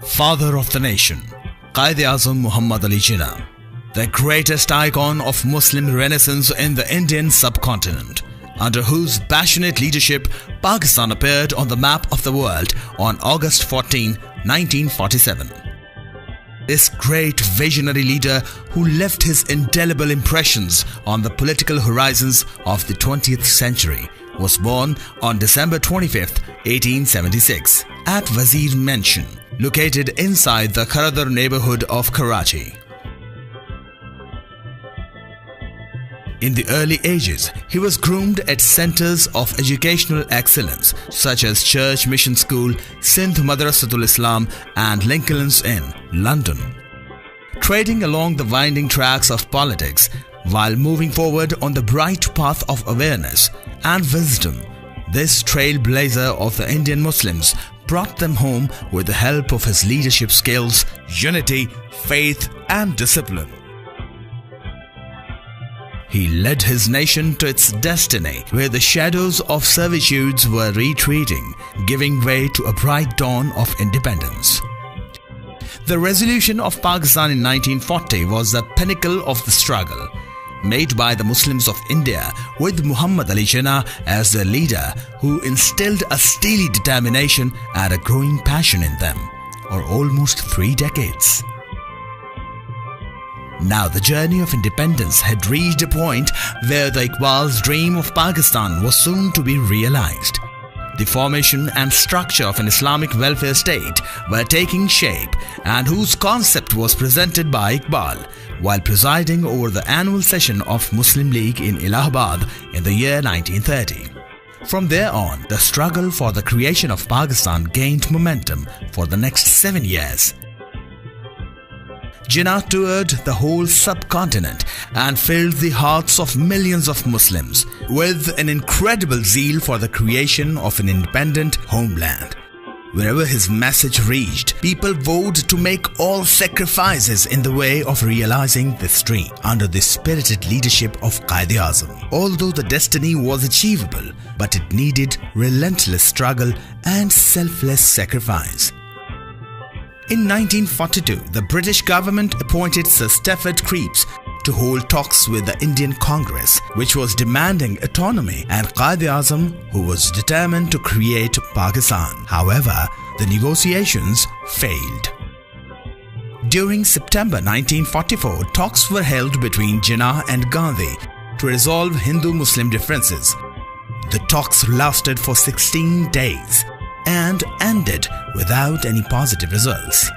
Father of the nation, Quaid-i-Azam Mahomedali Jinnah, the greatest icon of Muslim renaissance in the Indian subcontinent, under whose passionate leadership Pakistan appeared on the map of the world on August 14, 1947. This great visionary leader who left his indelible impressions on the political horizons of the 20th century was born on December 25, 1876 at Wazir Mansion, located inside the Karachi neighborhood of Karachi. In the early ages, he was groomed at centers of educational excellence such as Church Mission School, Sindh Madrasatul Islam and Lincoln's Inn, London. Trading along the winding tracks of politics while moving forward on the bright path of awareness and wisdom, this trailblazer of the Indian Muslims brought them home with the help of his leadership skills, unity, faith and discipline. He led his nation to its destiny where the shadows of servitudes were retreating, giving way to a bright dawn of independence. The resolution of Pakistan in 1940 was the pinnacle of the struggle, made by the Muslims of India with Mahomedali Jinnah as their leader, who instilled a steely determination and a growing passion in them, for almost 3 decades. Now the journey of independence had reached a point where the Iqbal's dream of Pakistan was soon to be realized. The formation and structure of an Islamic welfare state were taking shape, and whose concept was presented by Iqbal while presiding over the annual session of Muslim League in Allahabad in the year 1930. From there on, the struggle for the creation of Pakistan gained momentum for the next 7 years. Jinnah toured the whole subcontinent and filled the hearts of millions of Muslims with an incredible zeal for the creation of an independent homeland. Wherever his message reached, people vowed to make all sacrifices in the way of realizing this dream under the spirited leadership of Quaid-i-Azam. Although the destiny was achievable, but it needed relentless struggle and selfless sacrifice. In 1942, the British government appointed Sir Stafford Cripps to hold talks with the Indian Congress, which was demanding autonomy, and Quaid-i-Azam, who was determined to create Pakistan. However, the negotiations failed. During September 1944, talks were held between Jinnah and Gandhi to resolve Hindu-Muslim differences. The talks lasted for 16 days and ended without any positive results.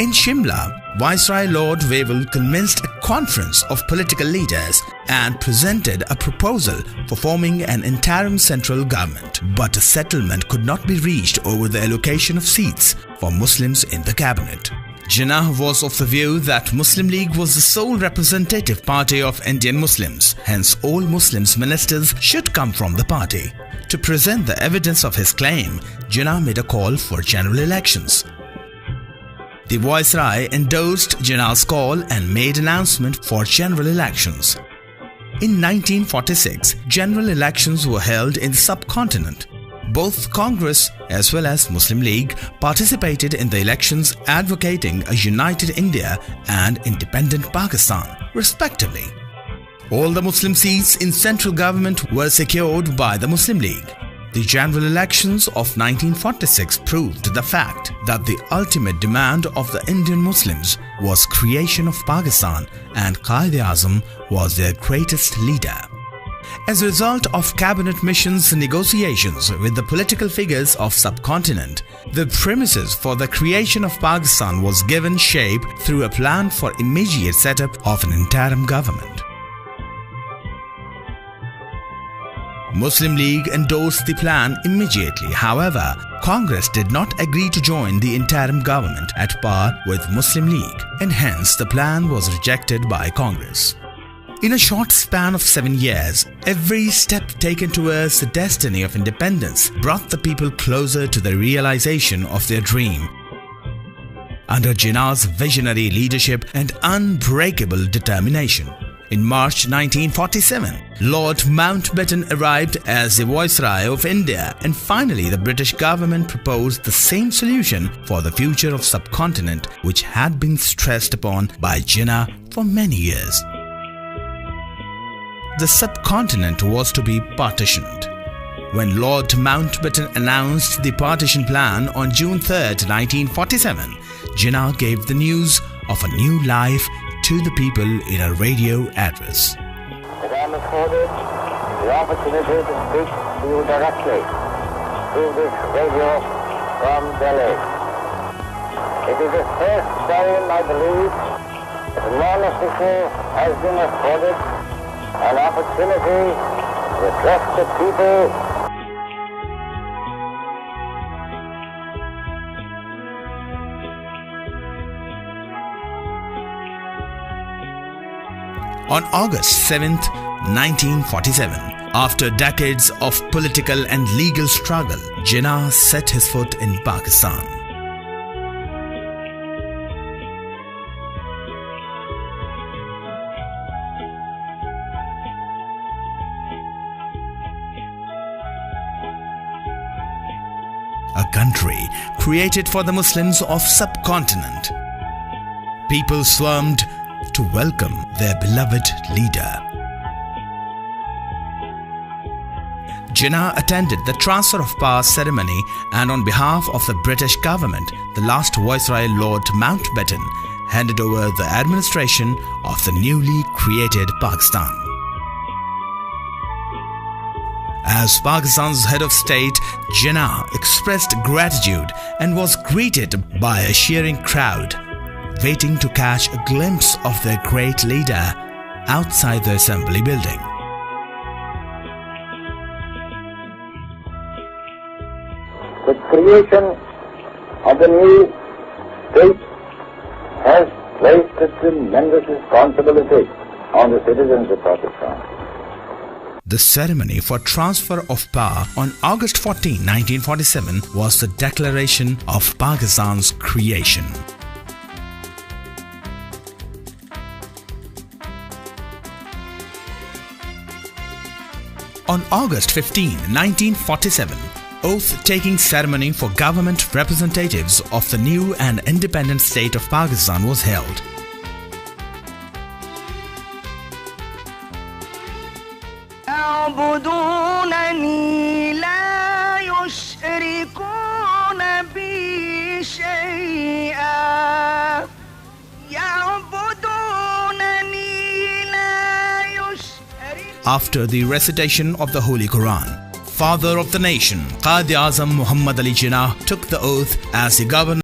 In Shimla, Viceroy Lord Wavell convinced a conference of political leaders and presented a proposal for forming an interim central government, but a settlement could not be reached over the allocation of seats for Muslims in the cabinet. Jinnah was of the view that Muslim League was the sole representative party of Indian Muslims, hence all Muslims ministers should come from the party. To present the evidence of his claim, Jinnah made a call for general elections. The Viceroy endorsed Jinnah's call and made announcement for general elections. In 1946, general elections were held in the subcontinent. Both Congress as well as Muslim League participated in the elections, advocating a united India and independent Pakistan, respectively. All the Muslim seats in central government were secured by the Muslim League. The general elections of 1946 proved the fact that the ultimate demand of the Indian Muslims was creation of Pakistan, and Quaid-i-Azam was their greatest leader. As a result of cabinet missions negotiations with the political figures of subcontinent, the premises for the creation of Pakistan was given shape through a plan for immediate setup of an interim government. Muslim League endorsed the plan immediately. However, Congress did not agree to join the interim government at par with Muslim League, and hence the plan was rejected by Congress. In a short span of 7 years, every step taken towards the destiny of independence brought the people closer to the realization of their dream. Under Jinnah's visionary leadership and unbreakable determination, In March 1947, Lord Mountbatten arrived as the Viceroy of India, and finally the British government proposed the same solution for the future of subcontinent, which had been stressed upon by Jinnah for many years. The subcontinent was to be partitioned. When Lord Mountbatten announced the partition plan on June 3, 1947, Jinnah gave the news of a new life to the people in a radio address. That I am afforded the opportunity to speak to you directly through this radio from Delhi. It is the first time, I believe, that a non-official has been afforded an opportunity to address the people. On August 7, 1947, after decades of political and legal struggle, Jinnah set his foot in Pakistan. A country created for the Muslims of subcontinent. People swarmed to welcome their beloved leader. Jinnah attended the transfer of power ceremony, and on behalf of the British government, the last Viceroy Lord Mountbatten handed over the administration of the newly created Pakistan. As Pakistan's head of state, Jinnah expressed gratitude and was greeted by a cheering crowd, waiting to catch a glimpse of their great leader outside the assembly building. The creation of the new state has placed a tremendous responsibility on the citizens of Pakistan. The ceremony for transfer of power on August 14, 1947 was the declaration of Pakistan's creation. On August 15, 1947, oath-taking ceremony for government representatives of the new and independent state of Pakistan was held. After the recitation of the Holy Quran, father of the nation, Quaid-i-Azam Mahomedali Jinnah took the oath as the governor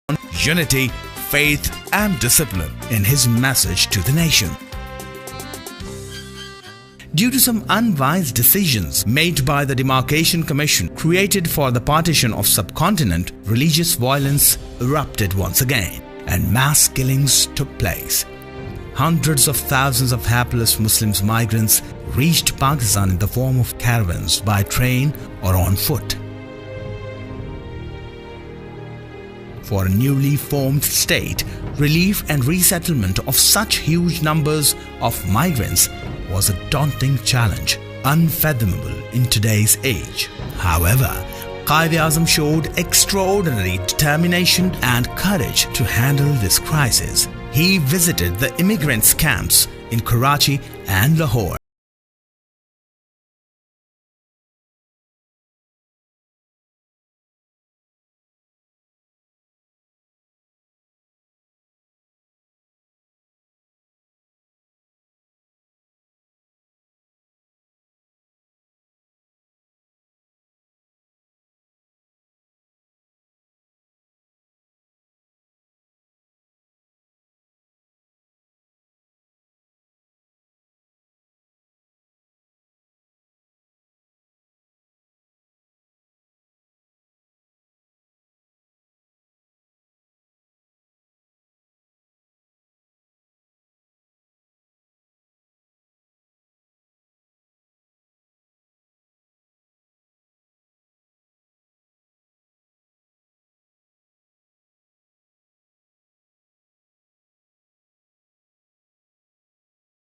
unity, faith and discipline in his message to the nation. Due to some unwise decisions made by the Demarcation Commission created for the partition of subcontinent, religious violence erupted once again and mass killings took place. Hundreds of thousands of hapless Muslim migrants reached Pakistan in the form of caravans by train or on foot. For a newly formed state, relief and resettlement of such huge numbers of migrants was a daunting challenge, unfathomable in today's age. However, Quaid-i-Azam showed extraordinary determination and courage to handle this crisis. He visited the immigrants' camps in Karachi and Lahore.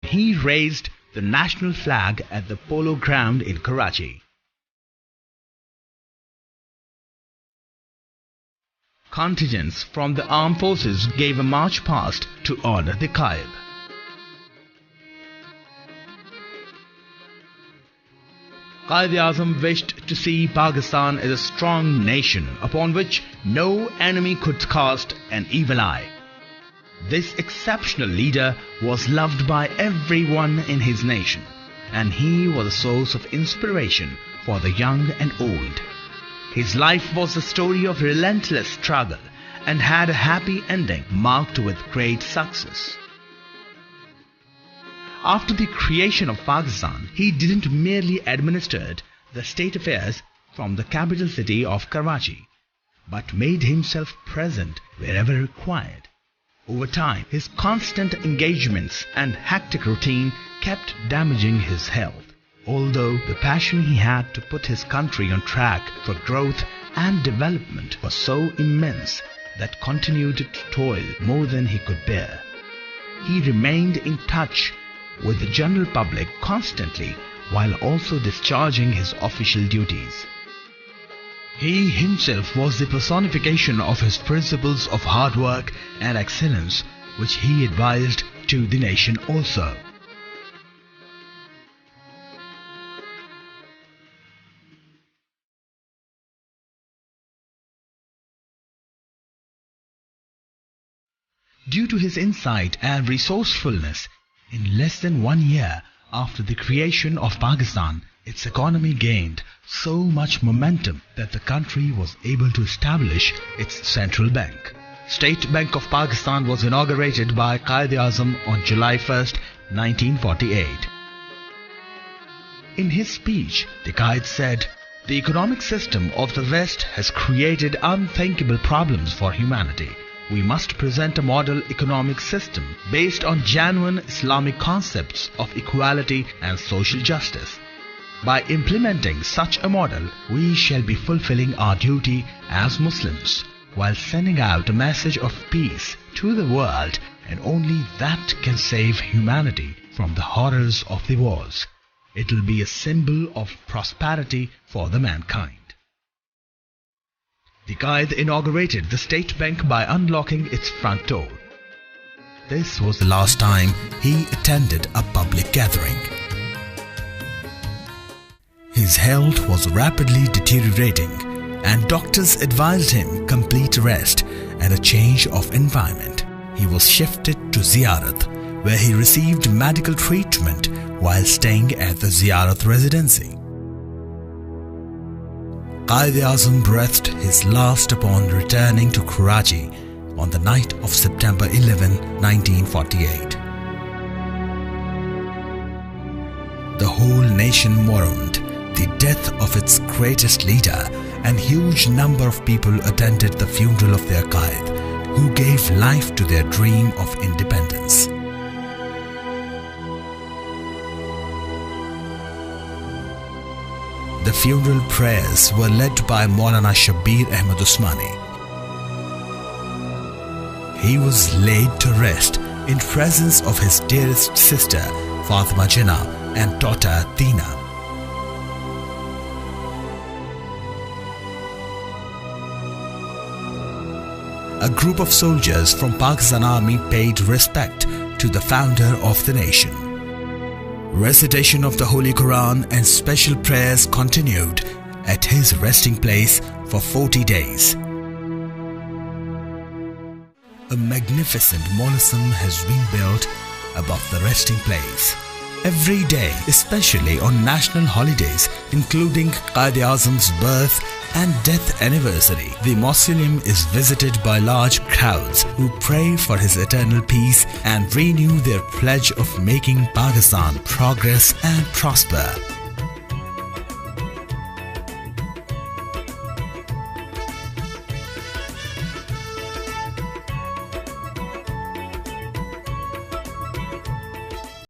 He raised the national flag at the Polo Ground in Karachi. Contingents from the armed forces gave a march past to honor the Quaid. Quaid-i-Azam wished to see Pakistan as a strong nation upon which no enemy could cast an evil eye. This exceptional leader was loved by everyone in his nation, and he was a source of inspiration for the young and old. His life was the story of relentless struggle and had a happy ending marked with great success. After the creation of Pakistan, he didn't merely administer the state affairs from the capital city of Karachi, but made himself present wherever required. Over time, his constant engagements and hectic routine kept damaging his health. Although the passion he had to put his country on track for growth and development was so immense that continued to toil more than he could bear. He remained in touch with the general public constantly while also discharging his official duties. He himself was the personification of his principles of hard work and excellence, which he advised to the nation also. Due to his insight and resourcefulness, in less than 1 year after the creation of Pakistan, its economy gained so much momentum that the country was able to establish its central bank. State Bank of Pakistan was inaugurated by Quaid-i-Azam on July 1st, 1948. In his speech, the Quaid said, "The economic system of the West has created unthinkable problems for humanity. We must present a model economic system based on genuine Islamic concepts of equality and social justice. By implementing such a model, we shall be fulfilling our duty as Muslims, while sending out a message of peace to the world, and only that can save humanity from the horrors of the wars. It will be a symbol of prosperity for the mankind." The Quaid inaugurated the state bank by unlocking its front door. This was the last time he attended a public gathering. His health was rapidly deteriorating, and doctors advised him complete rest and a change of environment. He was shifted to Ziyarat, where he received medical treatment while staying at the Ziyarat residency. Quaid-i-Azam breathed his last upon returning to Karachi on the night of September 11, 1948. The whole nation mourned the death of its greatest leader, and huge number of people attended the funeral of their Qaid, who gave life to their dream of independence. The funeral prayers were led by Maulana Shabbir Ahmad Usmani. He was laid to rest in presence of his dearest sister Fatima Jinnah and daughter Tina. A group of soldiers from Pakistan Army paid respect to the founder of the nation. Recitation of the Holy Quran and special prayers continued at his resting place for 40 days. A magnificent mausoleum has been built above the resting place. Every day, especially on national holidays, including Quaid-i-Azam's birth and death anniversary, the mausoleum is visited by large crowds who pray for his eternal peace and renew their pledge of making Pakistan progress and prosper.